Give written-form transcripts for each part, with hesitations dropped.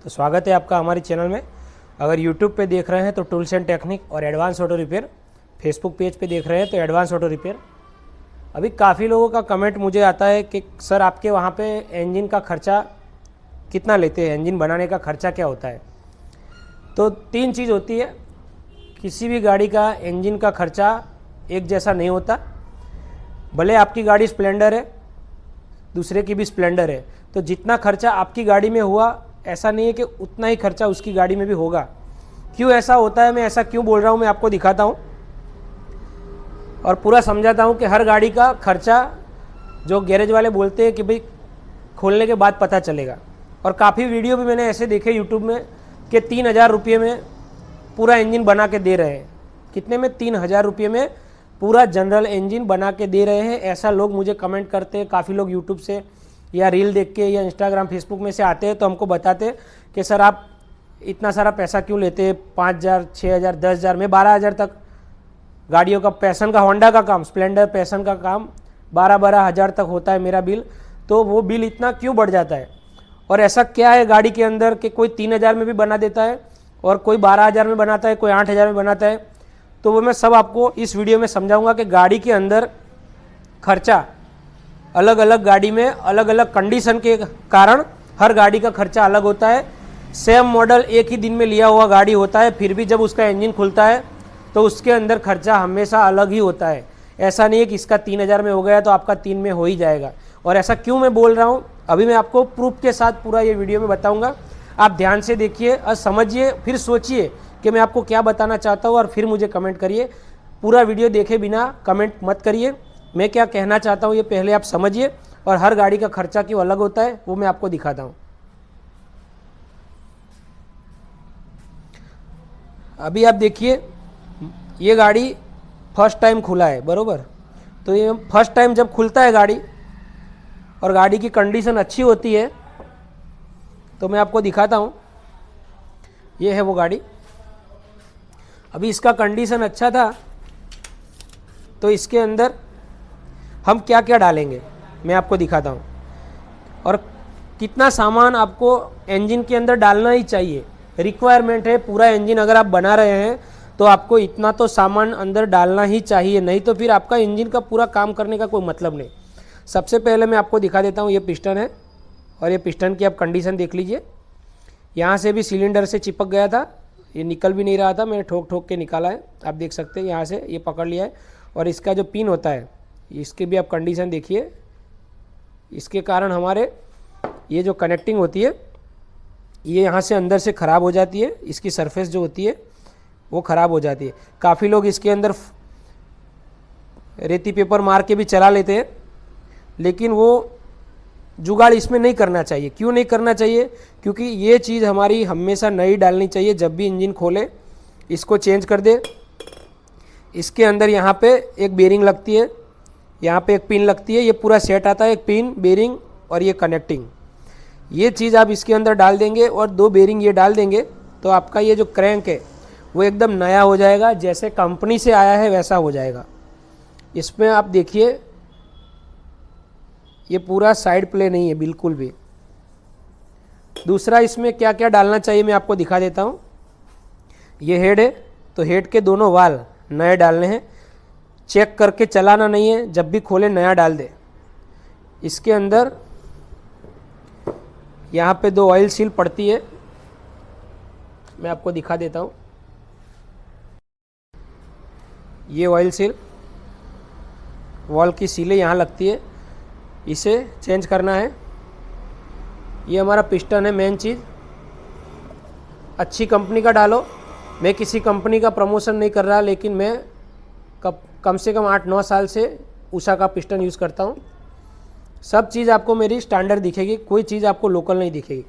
तो स्वागत है आपका हमारे चैनल में। अगर YouTube पे देख रहे हैं तो टूल्स एंड टेक्निक और advance auto repair, Facebook page पे देख रहे हैं तो एडवांस ऑटो रिपेयर। अभी काफ़ी लोगों का कमेंट मुझे आता है कि सर आपके वहाँ पे इंजन का खर्चा कितना लेते हैं, इंजन बनाने का खर्चा क्या होता है। तो तीन चीज़ होती है, किसी भी गाड़ी का इंजन का खर्चा एक जैसा नहीं होता। भले आपकी गाड़ी स्प्लेंडर है, दूसरे की भी स्प्लेंडर है, तो जितना खर्चा आपकी गाड़ी में हुआ ऐसा नहीं है कि उतना ही खर्चा उसकी गाड़ी में भी होगा। क्यों ऐसा होता है, मैं ऐसा क्यों बोल रहा हूँ, मैं आपको दिखाता हूँ और पूरा समझाता हूँ कि हर गाड़ी का खर्चा जो गैरेज वाले बोलते हैं कि भाई खोलने के बाद पता चलेगा। और काफ़ी वीडियो भी मैंने ऐसे देखे यूट्यूब में कि 3,000 रुपये में पूरा इंजन बना के दे रहे हैं। कितने में? 3,000 रुपये में पूरा जनरल इंजन बना के दे रहे हैं। ऐसा लोग मुझे कमेंट करते हैं। काफ़ी लोग यूट्यूब से या रील देख के या इंस्टाग्राम फेसबुक में से आते हैं तो हमको बताते हैं कि सर आप इतना सारा पैसा क्यों लेते हैं, 5,000, 6,000, 10,000 में 12,000 तक गाड़ियों का, पैशन का, होंडा का काम, स्प्लेंडर पैशन का काम 12-12 हज़ार तक होता है मेरा बिल। तो वो बिल इतना क्यों बढ़ जाता है और ऐसा क्या है गाड़ी के अंदर कि कोई 3,000 में भी बना देता है और कोई 12,000 में बनाता है, कोई 8,000 में बनाता है। तो वो मैं सब आपको इस वीडियो में समझाऊंगा कि गाड़ी के अंदर खर्चा अलग अलग गाड़ी में अलग अलग कंडीशन के कारण हर गाड़ी का खर्चा अलग होता है। सेम मॉडल एक ही दिन में लिया हुआ गाड़ी होता है, फिर भी जब उसका इंजन खुलता है तो उसके अंदर खर्चा हमेशा अलग ही होता है। ऐसा नहीं है कि इसका 3,000 में हो गया तो आपका 3 में हो ही जाएगा। और ऐसा क्यों मैं बोल रहा हूँ अभी मैं आपको प्रूफ के साथ पूरा ये वीडियो में बताऊँगा। आप ध्यान से देखिए और समझिए, फिर सोचिए कि मैं आपको क्या बताना चाहता हूँ और फिर मुझे कमेंट करिए। पूरा वीडियो देखे बिना कमेंट मत करिए। मैं क्या कहना चाहता हूँ ये पहले आप समझिए और हर गाड़ी का खर्चा क्यों अलग होता है वो मैं आपको दिखाता हूँ। अभी आप देखिए, ये गाड़ी फर्स्ट टाइम खुला है, बरोबर। तो ये फर्स्ट टाइम जब खुलता है गाड़ी और गाड़ी की कंडीशन अच्छी होती है तो मैं आपको दिखाता हूँ। ये है वो गाड़ी। अभी इसका कंडीशन अच्छा था तो इसके अंदर हम क्या क्या डालेंगे मैं आपको दिखाता हूँ और कितना सामान आपको इंजन के अंदर डालना ही चाहिए। रिक्वायरमेंट है, पूरा इंजन अगर आप बना रहे हैं तो आपको इतना तो सामान अंदर डालना ही चाहिए, नहीं तो फिर आपका इंजन का पूरा काम करने का कोई मतलब नहीं। सबसे पहले मैं आपको दिखा देता हूँ, ये पिस्टन है और ये पिस्टन की आप कंडीशन देख लीजिए। यहाँ से भी सिलेंडर से चिपक गया था, ये निकल भी नहीं रहा था, मैंने ठोक ठोक के निकाला है। आप देख सकते हैं यहाँ से ये पकड़ लिया है। और इसका जो पिन होता है इसके भी आप कंडीशन देखिए। इसके कारण हमारे ये जो कनेक्टिंग होती है ये यहाँ से अंदर से ख़राब हो जाती है। इसकी सरफेस जो होती है वो ख़राब हो जाती है। काफ़ी लोग इसके अंदर रेती पेपर मार के भी चला लेते हैं, लेकिन वो जुगाड़ इसमें नहीं करना चाहिए। क्यों नहीं करना चाहिए? क्योंकि ये चीज़ हमारी हमेशा नई डालनी चाहिए। जब भी इंजन खोले इसको चेंज कर दे। इसके अंदर यहाँ पे एक बेरिंग लगती है, यहाँ पे एक पिन लगती है, ये पूरा सेट आता है, एक पिन, बेरिंग और ये कनेक्टिंग। ये चीज़ आप इसके अंदर डाल देंगे और 2 बेरिंग ये डाल देंगे तो आपका ये जो क्रैंक है वो एकदम नया हो जाएगा, जैसे कंपनी से आया है वैसा हो जाएगा। इसमें आप देखिए ये पूरा साइड प्ले नहीं है बिल्कुल भी। दूसरा इसमें क्या क्या डालना चाहिए मैं आपको दिखा देता हूँ। ये हेड है तो हेड के दोनों वाल नए डालने हैं, चेक करके चलाना नहीं है, जब भी खोले नया डाल दे। इसके अंदर यहाँ पे 2 ऑयल सील पड़ती है, मैं आपको दिखा देता हूँ। ये ऑयल सील, वॉल की सीलें यहाँ लगती है, इसे चेंज करना है। ये हमारा पिस्टन है, मेन चीज़। अच्छी कंपनी का डालो। मैं किसी कंपनी का प्रमोशन नहीं कर रहा, लेकिन मैं कम से कम 8-9 साल से उषा का पिस्टन यूज़ करता हूँ। सब चीज़ आपको मेरी स्टैंडर्ड दिखेगी, कोई चीज़ आपको लोकल नहीं दिखेगी।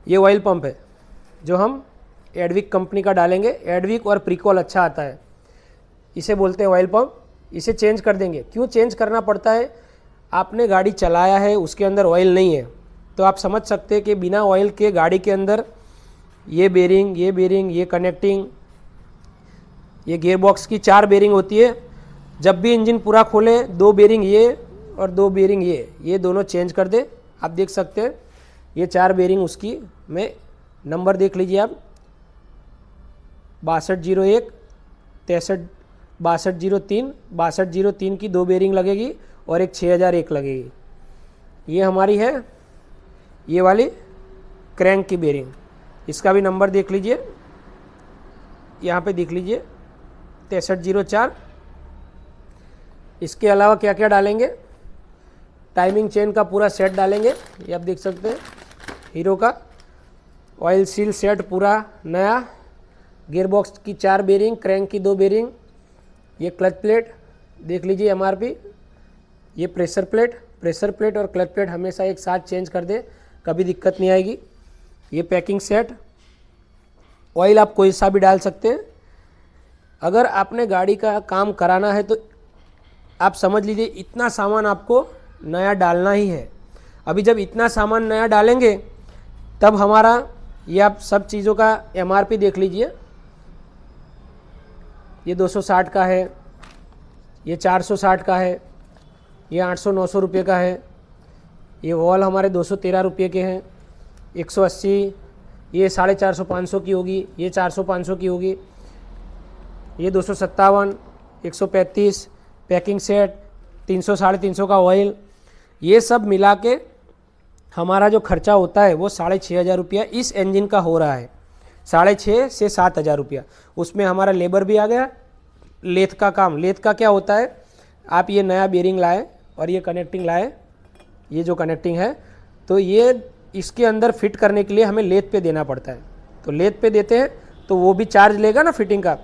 ये ऑयल पंप है जो हम एडविक कंपनी का डालेंगे। एडविक और प्रिकॉल अच्छा आता है, इसे बोलते हैं ऑयल पंप। इसे चेंज कर देंगे। क्यों चेंज करना पड़ता है? आपने गाड़ी चलाया है, उसके अंदर ऑयल नहीं है, तो आप समझ सकते हैं कि बिना ऑयल के गाड़ी के अंदर ये बेरिंग, ये कनेक्टिंग, ये गियर बॉक्स की 4 बेरिंग होती है। जब भी इंजन पूरा खोले 2 बेरिंग ये और 2 बेरिंग ये दोनों चेंज कर दे। आप देख सकते हैं ये 4 बेरिंग उसकी मैं नंबर देख लीजिए आप, 6201 63 6203 6203 की 2 बेरिंग लगेगी और एक 6001 लगेगी। ये हमारी है ये वाली क्रैंक की बेरिंग, इसका भी नंबर देख लीजिए, यहाँ पे देख लीजिए 6304। इसके अलावा क्या क्या डालेंगे, टाइमिंग चेन का पूरा सेट डालेंगे, ये आप देख सकते हैं हीरो का, ऑयल सील सेट पूरा नया, गियरबॉक्स की 4 बेरिंग, क्रैंक की 2 बेरिंग, ये क्लच प्लेट देख लीजिए एमआरपी, ये प्रेशर प्लेट और क्लच प्लेट हमेशा एक साथ चेंज कर दे, कभी दिक्कत नहीं आएगी। ये पैकिंग सेट, ऑयल आप कोई सा भी डाल सकते हैं। अगर आपने गाड़ी का काम कराना है तो आप समझ लीजिए इतना सामान आपको नया डालना ही है। अभी जब इतना सामान नया डालेंगे तब हमारा, ये आप सब चीज़ों का एमआरपी देख लीजिए, ये 260 का है, ये 460 का है, ये 800-900 रुपये का है, ये वॉल हमारे 213 रुपये के हैं, 180, ये 450-500 की होगी, ये 400-500 की होगी, ये 257, 135, पैकिंग सेट 300-350 का ऑयल, ये सब मिला के हमारा जो खर्चा होता है वो 6,500 रुपया इस इंजन का हो रहा है, 6,500 से 7,000 रुपया। उसमें हमारा लेबर भी आ गया, लेथ का काम, लेथ का क्या होता है, आप ये नया बेरिंग लाए और ये कनेक्टिंग लाए, ये जो कनेक्टिंग है तो ये इसके अंदर फिट करने के लिए हमें लेथ पे देना पड़ता है, तो लेथ पे देते हैं तो वो भी चार्ज लेगा ना फिटिंग का,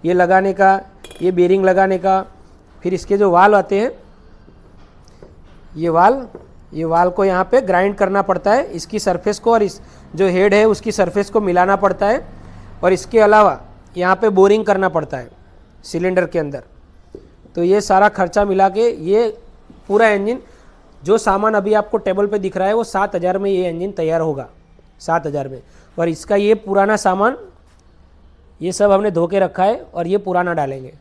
ये लगाने का, ये बेरिंग लगाने का। फिर इसके जो वाल आते हैं, ये वाल को यहाँ पे ग्राइंड करना पड़ता है, इसकी सरफेस को और इस जो हेड है उसकी सरफेस को मिलाना पड़ता है, और इसके अलावा यहाँ पे बोरिंग करना पड़ता है सिलेंडर के अंदर। तो ये सारा खर्चा मिला के ये पूरा इंजन, जो सामान अभी आपको टेबल पे दिख रहा है वो 7,000 में ये इंजन तैयार होगा, 7,000 में। और इसका ये पुराना सामान ये सब हमने धो के रखा है और ये पुराना डालेंगे।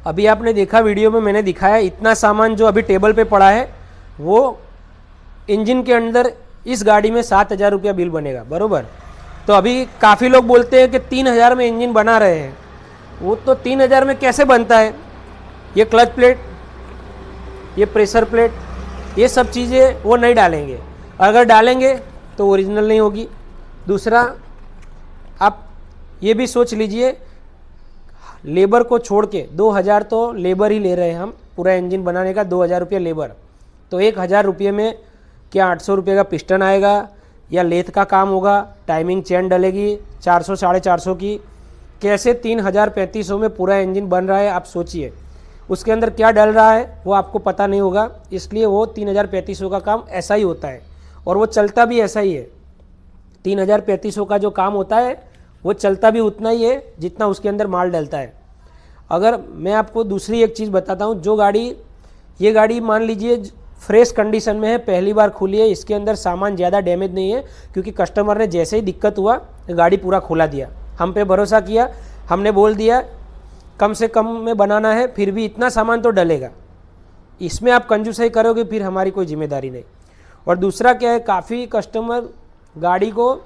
अभी आपने देखा वीडियो में मैंने दिखाया, इतना सामान जो अभी टेबल पे पड़ा है वो इंजन के अंदर इस गाड़ी में 7,000 रुपया बिल बनेगा, बरोबर। तो अभी काफ़ी लोग बोलते हैं कि 3,000 में इंजन बना रहे हैं, वो तो 3,000 में कैसे बनता है। ये क्लच प्लेट, ये प्रेशर प्लेट, ये सब चीज़ें वो नहीं डालेंगे, अगर डालेंगे तो ओरिजिनल नहीं होगी। दूसरा, आप ये भी सोच लीजिए, लेबर को छोड़ के 2,000 तो लेबर ही ले रहे हैं हम, पूरा इंजन बनाने का 2,000 रुपये लेबर, तो 1,000 रुपये में क्या 800 रुपये का पिस्टन आएगा या लेथ का काम होगा, टाइमिंग चेन डलेगी 400-450 की, कैसे 3,000-3,500 में पूरा इंजन बन रहा है। आप सोचिए उसके अंदर क्या डल रहा है वो आपको पता नहीं होगा, इसलिए वो 3,000-3,500 का काम ऐसा ही होता है और वो चलता भी ऐसा ही है। 3,000-3,500 का जो काम होता है वो चलता भी उतना ही है जितना उसके अंदर माल डलता है। अगर मैं आपको दूसरी एक चीज़ बताता हूँ, जो गाड़ी, ये गाड़ी मान लीजिए फ्रेश कंडीशन में है, पहली बार खुली है, इसके अंदर सामान ज़्यादा डैमेज नहीं है, क्योंकि कस्टमर ने जैसे ही दिक्कत हुआ गाड़ी पूरा खुला दिया, हम पे भरोसा किया, हमने बोल दिया कम से कम में बनाना है, फिर भी इतना सामान तो डलेगा, इसमें आप कंजूसाई करोगे फिर हमारी कोई जिम्मेदारी नहीं। और दूसरा क्या है, काफ़ी कस्टमर गाड़ी को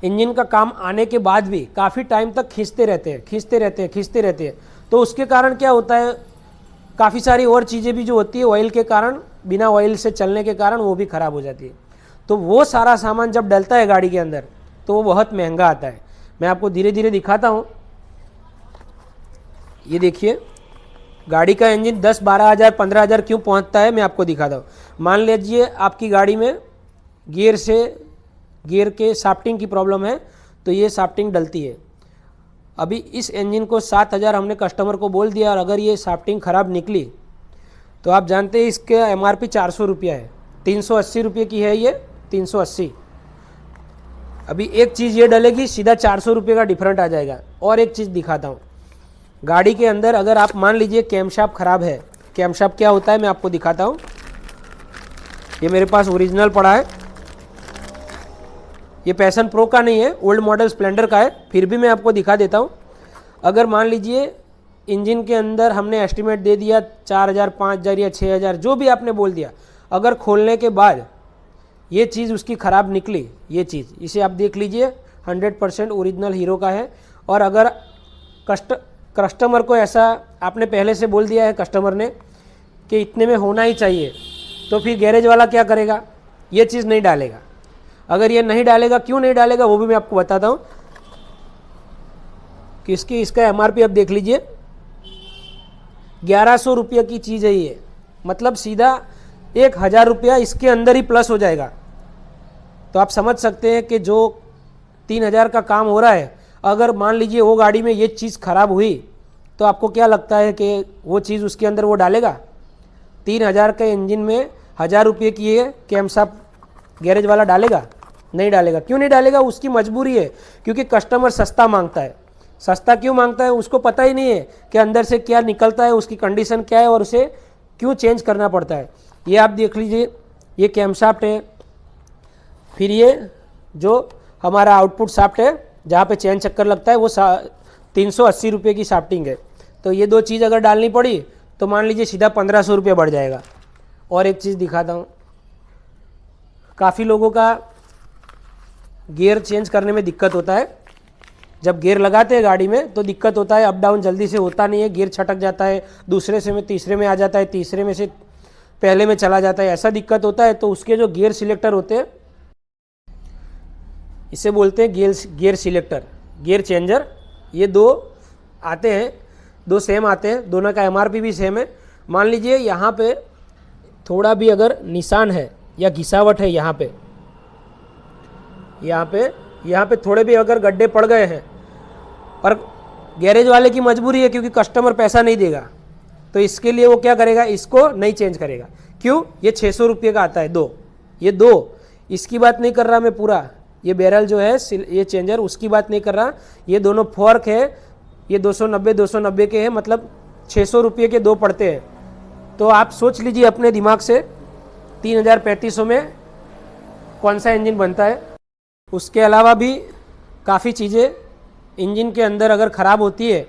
इंजन का काम आने के बाद भी काफ़ी टाइम तक खींचते रहते हैं, तो उसके कारण क्या होता है, काफ़ी सारी और चीज़ें भी जो होती है ऑयल के कारण, बिना ऑयल से चलने के कारण वो भी ख़राब हो जाती है। तो वो सारा सामान जब डलता है गाड़ी के अंदर तो वो बहुत महंगा आता है। मैं आपको धीरे धीरे दिखाता हूँ। ये देखिए गाड़ी का इंजन 10-12 हज़ार 15 हज़ार क्यों पहुँचता है, मैं आपको दिखाता हूँ। मान लीजिए आपकी गाड़ी में गियर के शाफ्टिंग की प्रॉब्लम है, तो ये शाफ्टिंग डलती है। अभी इस इंजन को 7,000 हमने कस्टमर को बोल दिया, और अगर ये शाफ्टिंग ख़राब निकली तो आप जानते हैं इसका एमआरपी 400 रुपया है, 380 रुपये की है ये, 380। अभी एक चीज़ ये डलेगी, सीधा 400 रुपये का डिफरेंट आ जाएगा। और एक चीज़ दिखाता हूँ, गाड़ी के अंदर अगर आप मान लीजिए कैमशाफ्ट ख़राब है, कैमशाफ्ट क्या होता है मैं आपको दिखाता हूँ। ये मेरे पास ओरिजिनल पड़ा है, ये पैशन प्रो का नहीं है, ओल्ड मॉडल स्प्लेंडर का है, फिर भी मैं आपको दिखा देता हूँ। अगर मान लीजिए इंजन के अंदर हमने एस्टिमेट दे दिया 4,000 5,000 या 6,000, जो भी आपने बोल दिया, अगर खोलने के बाद ये चीज़ उसकी ख़राब निकली, ये चीज़, इसे आप देख लीजिए 100% ओरिजिनल हीरो का है। और अगर कस्टमर को ऐसा आपने पहले से बोल दिया है कस्टमर ने कि इतने में होना ही चाहिए, तो फिर गैरेज वाला क्या करेगा, ये चीज़ नहीं डालेगा। अगर ये नहीं डालेगा, क्यों नहीं डालेगा वो भी मैं आपको बताता हूँ कि इसका MRP आप देख लीजिए, 1100 रुपये की चीज़ है ये, मतलब सीधा 1000 रुपया इसके अंदर ही प्लस हो जाएगा। तो आप समझ सकते हैं कि जो 3000 का काम हो रहा है, अगर मान लीजिए वो गाड़ी में ये चीज़ ख़राब हुई तो आपको क्या लगता है कि वो चीज़ उसके अंदर वो डालेगा? 3000 के इंजन में 1000 रुपये की ये कैमशाफ्ट गैरेज वाला डालेगा? नहीं डालेगा। क्यों नहीं डालेगा? उसकी मजबूरी है, क्योंकि कस्टमर सस्ता मांगता है। सस्ता क्यों मांगता है? उसको पता ही नहीं है कि अंदर से क्या निकलता है, उसकी कंडीशन क्या है और उसे क्यों चेंज करना पड़ता है। ये आप देख लीजिए, ये कैमशाफ्ट है, फिर ये जो हमारा आउटपुट शाफ्ट है जहाँ पे चैन चक्कर लगता है वो 380 रुपये की शाफ्टिंग है। तो ये दो चीज़ अगर डालनी पड़ी तो मान लीजिए सीधा 1500 रुपये बढ़ जाएगा। और एक चीज़ दिखाता हूँ, काफ़ी लोगों का गियर चेंज करने में दिक्कत होता है। जब गियर लगाते हैं गाड़ी में तो दिक्कत होता है, अप डाउन जल्दी से होता नहीं है, गियर छटक जाता है, दूसरे से में तीसरे में आ जाता है, तीसरे में से पहले में चला जाता है, ऐसा दिक्कत होता है। तो उसके जो गियर सिलेक्टर होते हैं, इसे बोलते हैं गियर सिलेक्टर, गियर चेंजर, ये दो आते हैं, दो सेम आते हैं, दोनों का MRP भी सेम है। मान लीजिए यहाँ पे थोड़ा भी अगर निशान है या घिसावट है, यहाँ पे थोड़े भी अगर गड्ढे पड़ गए हैं, और गैरेज वाले की मजबूरी है क्योंकि कस्टमर पैसा नहीं देगा, तो इसके लिए वो क्या करेगा, इसको नहीं चेंज करेगा। क्यों? ये 600 रुपये का आता है ये दो, इसकी बात नहीं कर रहा मैं पूरा, ये बैरल जो है ये चेंजर उसकी बात नहीं कर रहा, ये दोनों फॉर्क है, ये 290 के हैं, मतलब 600 रुपये के दो पड़ते हैं। तो आप सोच लीजिए अपने दिमाग से 3300 में कौन सा इंजन बनता है। उसके अलावा भी काफ़ी चीज़ें इंजन के अंदर अगर ख़राब होती है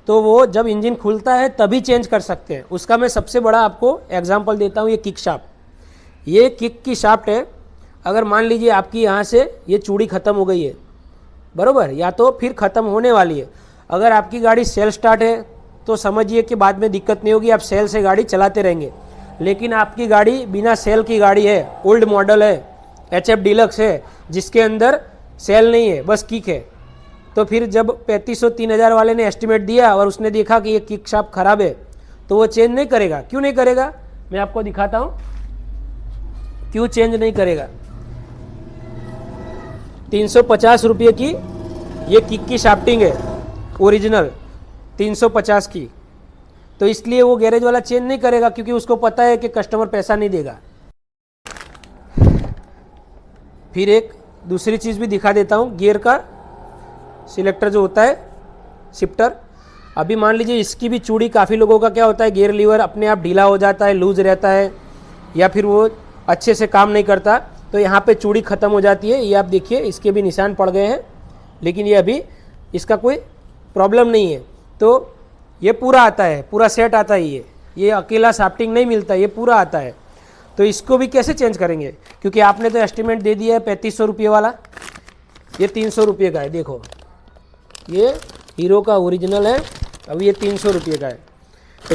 तो वो जब इंजन खुलता है तभी चेंज कर सकते हैं। उसका मैं सबसे बड़ा आपको एग्जांपल देता हूँ, ये किक शाफ्ट, ये किक की शाफ्ट है। अगर मान लीजिए आपकी यहाँ से ये चूड़ी ख़त्म हो गई है, बराबर, या तो फिर ख़त्म होने वाली है, अगर आपकी गाड़ी सेल्फ स्टार्ट है तो समझिए कि बाद में दिक्कत नहीं होगी, आप सेल से गाड़ी चलाते रहेंगे। लेकिन आपकी गाड़ी बिना सेल की गाड़ी है, ओल्ड मॉडल है, HF डिलक्स है, जिसके अंदर सेल नहीं है, बस किक है, तो फिर जब 3500-3000 वाले ने एस्टिमेट दिया और उसने देखा कि ये किक शाफ्ट ख़राब है तो वो चेंज नहीं करेगा। क्यों नहीं करेगा? मैं आपको दिखाता हूँ क्यों चेंज नहीं करेगा। 350 रुपये की ये किक की शाफ्टिंग है, ओरिजिनल 350 की, तो इसलिए वो गैरेज वाला चेंज नहीं करेगा क्योंकि उसको पता है कि कस्टमर पैसा नहीं देगा। फिर एक दूसरी चीज़ भी दिखा देता हूँ, गियर का सिलेक्टर जो होता है, शिफ्टर। अभी मान लीजिए इसकी भी चूड़ी, काफ़ी लोगों का क्या होता है, गियर लीवर अपने आप ढीला हो जाता है, लूज रहता है, या फिर वो अच्छे से काम नहीं करता, तो यहाँ पे चूड़ी ख़त्म हो जाती है। ये आप देखिए, इसके भी निशान पड़ गए हैं, लेकिन ये अभी इसका कोई प्रॉब्लम नहीं है। तो ये पूरा आता है, पूरा सेट आता है, ये अकेला शाफ्टिंग नहीं मिलता, ये पूरा आता है। तो इसको भी कैसे चेंज करेंगे, क्योंकि आपने तो एस्टिमेट दे दिया है 3500 रुपये वाला, ये 300 रुपये का है। देखो ये हीरो का ओरिजिनल है, अभी ये 300 रुपये का है। तो